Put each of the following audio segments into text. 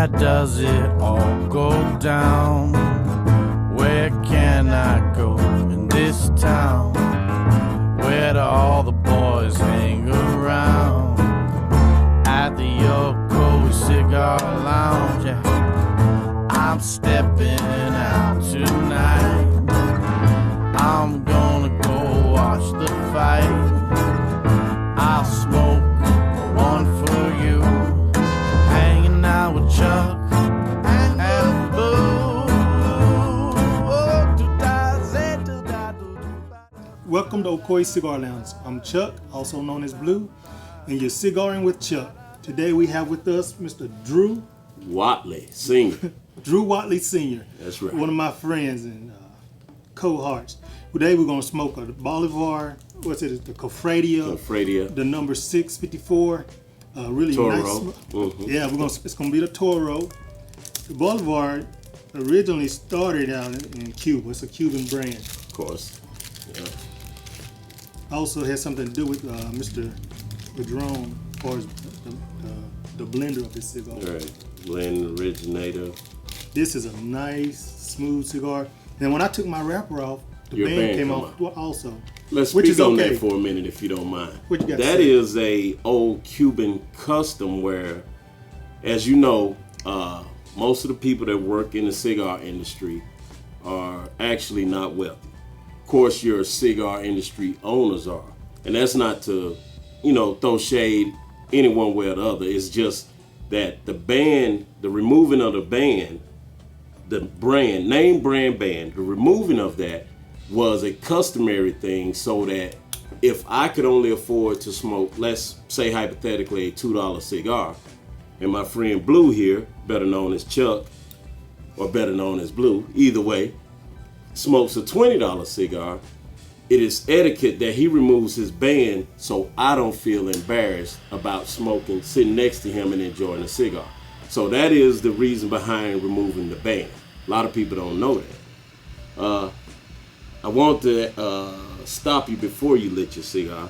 Where does it all go down? Where can I go in this town? Where do all the boys hang around? At the Yoko Cigar Lounge, yeah. I'm stepping out tonight. I'm gonna go watch the fight. I'll smoke one for you, hanging out with Chuck and Boo. Welcome to Ocoee Cigar Lounge. I'm Chuck, also known as Blue, and you're cigaring with Chuck. Today we have with us Mr. Drew Watley Sr. Drew Watley Sr. That's right. One of my friends and cohorts. Today we're gonna smoke a Bolivar. What's it? The Cofradia. The number 654. Really Toro. nice. Mm-hmm. Yeah, It's gonna be the Toro. The Bolivar originally started out in Cuba. It's a Cuban brand. Of course. Yeah. Also has something to do with Mr. Padron, as far as the blender of this cigar. Right. Blend originator. This is a nice, smooth cigar. And when I took my wrapper off, the Your band came off also. Let's which speak is on okay. that for a minute, if you don't mind. What you got to That say? is a old Cuban custom where, as you know, most of the people that work in the cigar industry are actually not wealthy. Of course, your cigar industry owners are, and that's not to, throw shade any one way or the other. It's just that the removing of the band, the brand, name brand band, the removing of that was a customary thing, so that if I could only afford to smoke, let's say hypothetically, a $2 cigar, and my friend Blue here, better known as Chuck, or better known as Blue, either way, smokes a $20 cigar, it is etiquette that he removes his band so I don't feel embarrassed about smoking, sitting next to him and enjoying a cigar. So that is the reason behind removing the band. A lot of people don't know that. I want to stop you before you lit your cigar.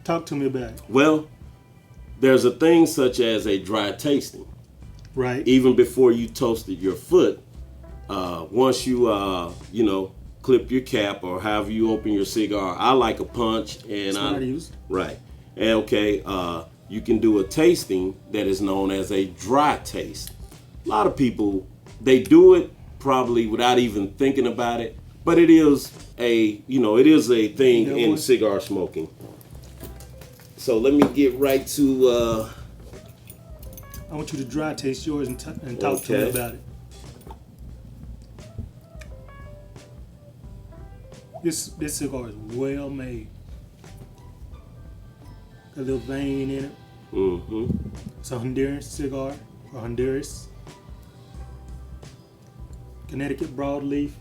Talk to me about it. Well, there's a thing such as a dry tasting. Right. Even before you toasted your foot, once you, clip your cap or however you open your cigar, I like a punch. And That's what I use. Right. And okay, you can do a tasting that is known as a dry taste. A lot of people, they do it probably without even thinking about it, but it is a thing in cigar smoking. So let me get right to. I want you to dry taste yours and talk to me about it. This cigar is well made. Got a little vein in it. Mm-hmm. It's a Honduran cigar, or Honduras. Connecticut broadleaf.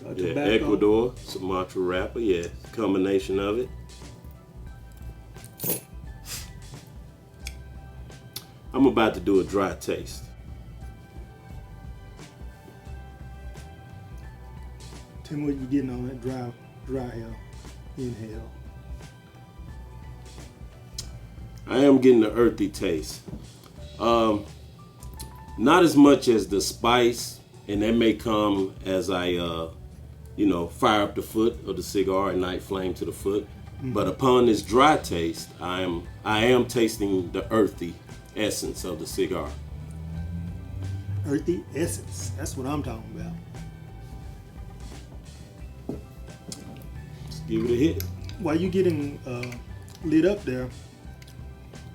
Tobacco. Ecuador, Sumatra wrapper, combination of it. I'm about to do a dry taste. Tell me what you're getting on that dry hell. Inhale. I am getting the earthy taste. Not as much as the spice, and that may come as I, fire up the foot of the cigar, ignite flame to the foot. Mm-hmm. But upon this dry taste, I am tasting the earthy essence of the cigar. Earthy essence. That's what I'm talking about. Let's give it a hit. While you getting lit up there,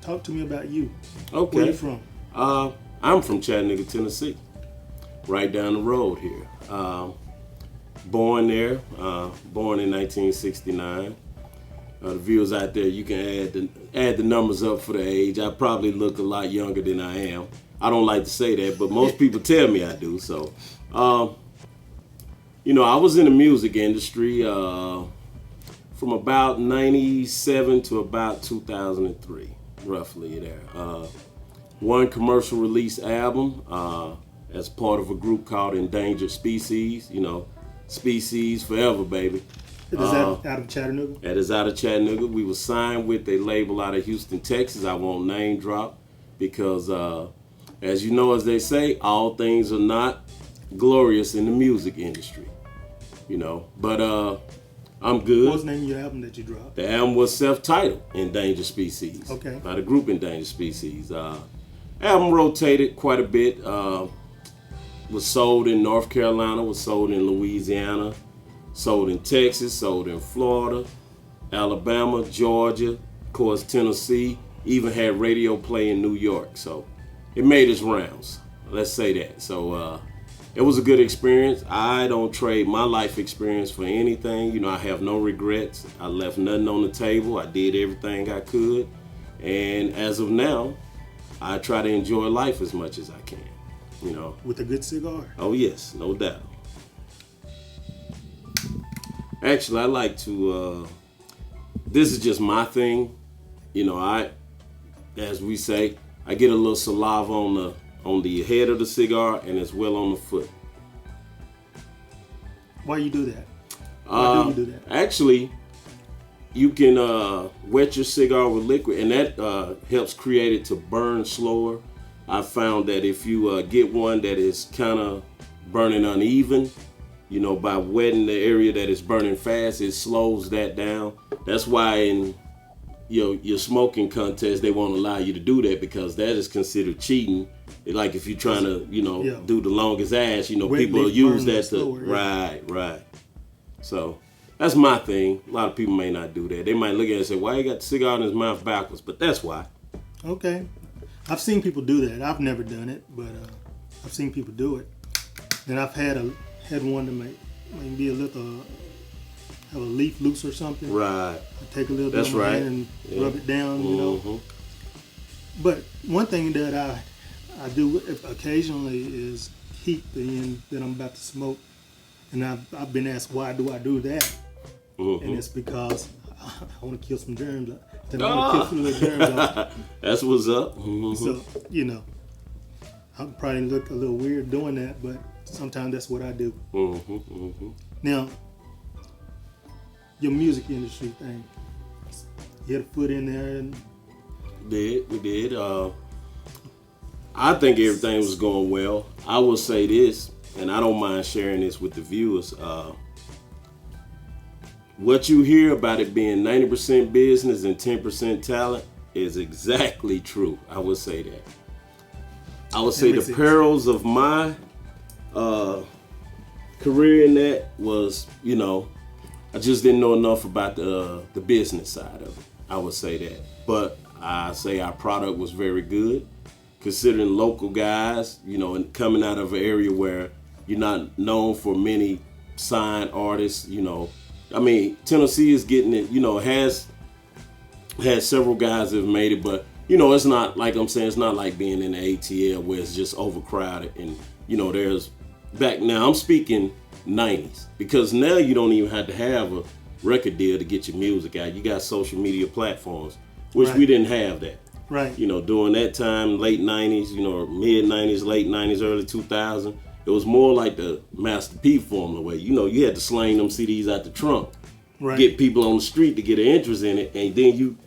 talk to me about you. Okay. Where you from? I'm from Chattanooga, Tennessee, right down the road here. Born there, born in 1969. The viewers out there, you can add the numbers up for the age. I probably look a lot younger than I am. I don't like to say that, but most people tell me I do. So, I was in the music industry from about 97 to about 2003, roughly there. One commercial release album as part of a group called Endangered Species, Species Forever, baby. Is that out of Chattanooga? That is out of Chattanooga. We were signed with a label out of Houston, Texas. I won't name drop. because as you know, as they say, all things are not glorious in the music industry, you know. But I'm good. What was the name of your album that you dropped? The album was self-titled, Endangered Species. Okay. By the group Endangered Species. Album rotated quite a bit. Was sold in North Carolina, was sold in Louisiana, sold in Texas, sold in Florida, Alabama, Georgia, of course Tennessee, even had radio play in New York. So it made its rounds, let's say that. So it was a good experience. I don't trade my life experience for anything. You know, I have no regrets. I left nothing on the table. I did everything I could. And as of now, I try to enjoy life as much as I can, you know. With a good cigar. Oh yes, no doubt. Actually, I like to, this is just my thing. You know, as we say, I get a little saliva on the head of the cigar and as well on the foot. Why you do that? Why do you do that? Actually, you can wet your cigar with liquid, and that helps create it to burn slower. I found that if you get one that is kind of burning uneven, you know, by wetting the area that is burning fast, it slows that down. That's why in your smoking contest, they won't allow you to do that, because that is considered cheating. Like if you're trying to, you know, do the longest ash, you know, people will use that to, slower, right. So that's my thing. A lot of people may not do that. They might look at it and say, why you got the cigar in his mouth backwards? But that's why. Okay. I've seen people do that. I've never done it, but I've seen people do it. And I've had one that may be a little, have a leaf loose or something. Right. I take a little bit of my hand and rub it down, you know. But one thing that I do occasionally is heat the end that I'm about to smoke. And I've been asked, why do I do that? And it's because I want to kill some germs. I want to kill some little germs off. That's what's up. So, you know, I probably look a little weird doing that, but sometimes that's what I do. Now, your music industry thing, you had a foot in there. And we did. I think everything was going well. I will say this, and I don't mind sharing this with the viewers. What you hear about it being 90% business and 10% talent is exactly true. I would say that. I would say the perils of my career in that was, you know, I just didn't know enough about the business side of it. I would say that. But I say our product was very good, considering local guys, you know, and coming out of an area where you're not known for many signed artists, you know. I mean, Tennessee is getting it, you know, has had several guys that have made it, but, you know, it's not like I'm saying, it's not like being in the ATL where it's just overcrowded. And, you know, there's back now, I'm speaking 90s, because now you don't even have to have a record deal to get your music out. You got social media platforms, which we didn't have that. Right. You know, during that time, late 90s, you know, mid 90s, late 90s, early 2000s, it was more like the Master P formula where, you know, you had to slang them CDs out the trunk, get people on the street to get an interest in it, and then you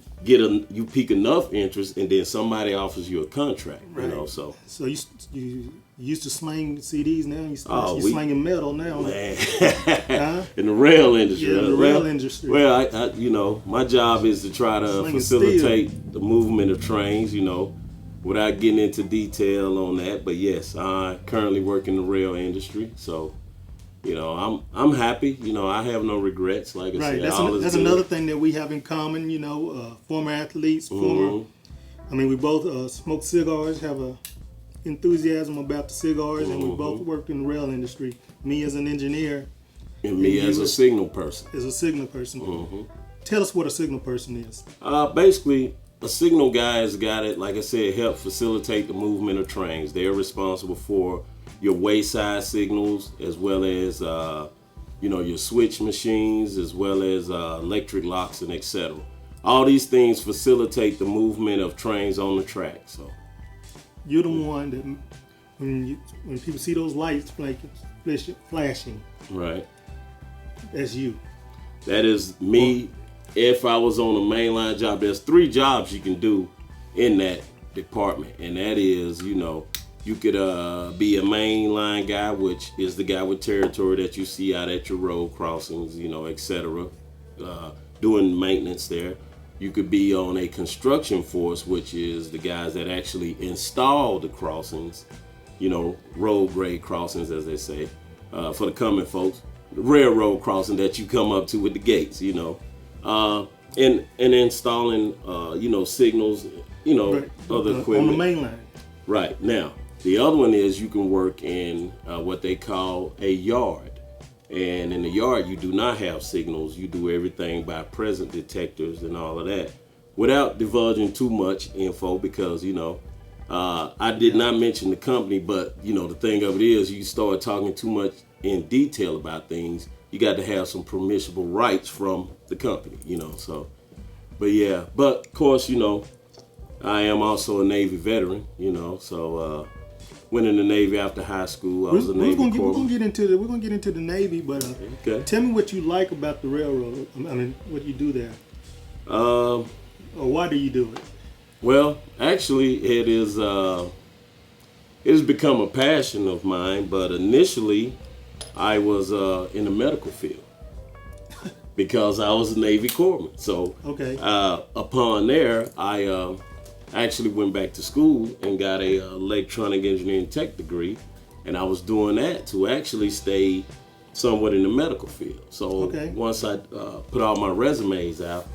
pique enough interest, and then somebody offers you a contract, you know, so. So you used to slang CDs, now you're slanging metal now. Man. In the rail industry. Yeah, in the rail industry. Well, I you know, my job is to try to facilitate the movement of trains, you know, without getting into detail on that. But yes, I currently work in the rail industry, so, you know, I'm happy. You know, I have no regrets. Like I said, that's another thing that we have in common. You know, former athletes, I mean, we both smoke cigars, have a enthusiasm about the cigars, and we both work in the rail industry. Me as an engineer, and me as a signal person. Tell us what a signal person is. Basically, a signal guy has got it, like I said, help facilitate the movement of trains. They're responsible for your wayside signals, as well as you know, your switch machines, as well as electric locks and etc. All these things facilitate the movement of trains on the track. So you're the one that when people see those lights flashing, right? That's you. That is me. If I was on a mainline job, there's 3 jobs you can do in that department, and that is, you know, you could be a mainline guy, which is the guy with territory that you see out at your road crossings, you know, etc., doing maintenance there. You could be on a construction force, which is the guys that actually install the crossings, you know, road grade crossings, as they say, for the coming folks, the railroad crossing that you come up to with the gates, you know, and installing, you know, signals, you know, right. Other equipment. On the main line. Right. Now, the other one is you can work in what they call a yard. And in the yard, you do not have signals. You do everything by present detectors and all of that, without divulging too much info, because, you know, I did not mention the company, but, you know, the thing of it is, you start talking too much in detail about things, you got to have some permissible rights from the company, you know, so. But yeah, but of course, you know, I am also a Navy veteran, you know, so went in the Navy after high school. I was a Navy corpsman. We're gonna get into the Navy, but okay. Tell me what you like about the railroad. I mean, what you do there. Or why do you do it? Well, actually, it has become a passion of mine. But initially, I was in the medical field because I was a Navy corpsman. So okay. Upon there, I actually went back to school and got a electronic engineering tech degree, and I was doing that to actually stay somewhat in the medical field. So okay. Once I put all my resumes out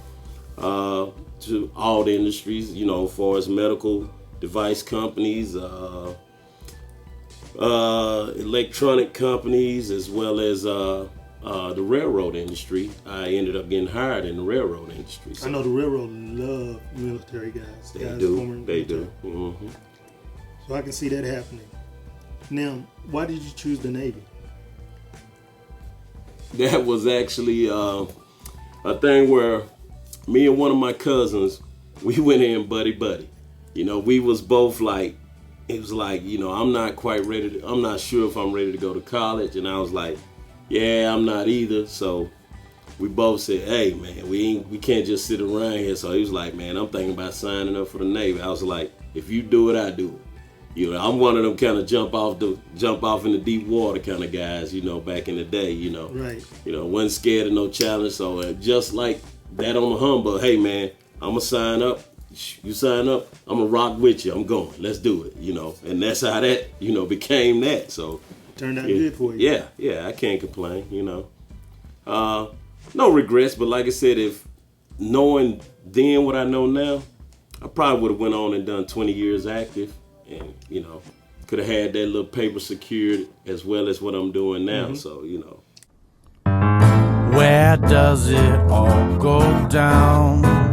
to all the industries, you know, as far as medical device companies, electronic companies, as well as the railroad industry, I ended up getting hired in the railroad industry. So. I know the railroad love military guys. They do. They do. Mm-hmm. So I can see that happening. Now, why did you choose the Navy? That was actually a thing where me and one of my cousins, we went in buddy. You know, we was both like, it was like, you know, I'm not sure if I'm ready to go to college. And I was like, yeah, I'm not either. So we both said, hey man, we can't just sit around here. So he was like, man, I'm thinking about signing up for the Navy. I was like, if you do it, I do it. You know, I'm one of them kind of jump off in the deep water kind of guys, you know, back in the day, you know. Right. You know, wasn't scared of no challenge. So just like that on the humbug, hey man, I'm gonna sign up. You sign up, I'm gonna rock with you. I'm going. Let's do it, you know. And that's how that, you know, became that. So turned out good for you. Yeah, I can't complain, you know. No regrets, but like I said, if knowing then what I know now, I probably would have went on and done 20 years active, and, you know, could have had that little paper secured as well as what I'm doing now. Mm-hmm. So, you know. Where does it all go down?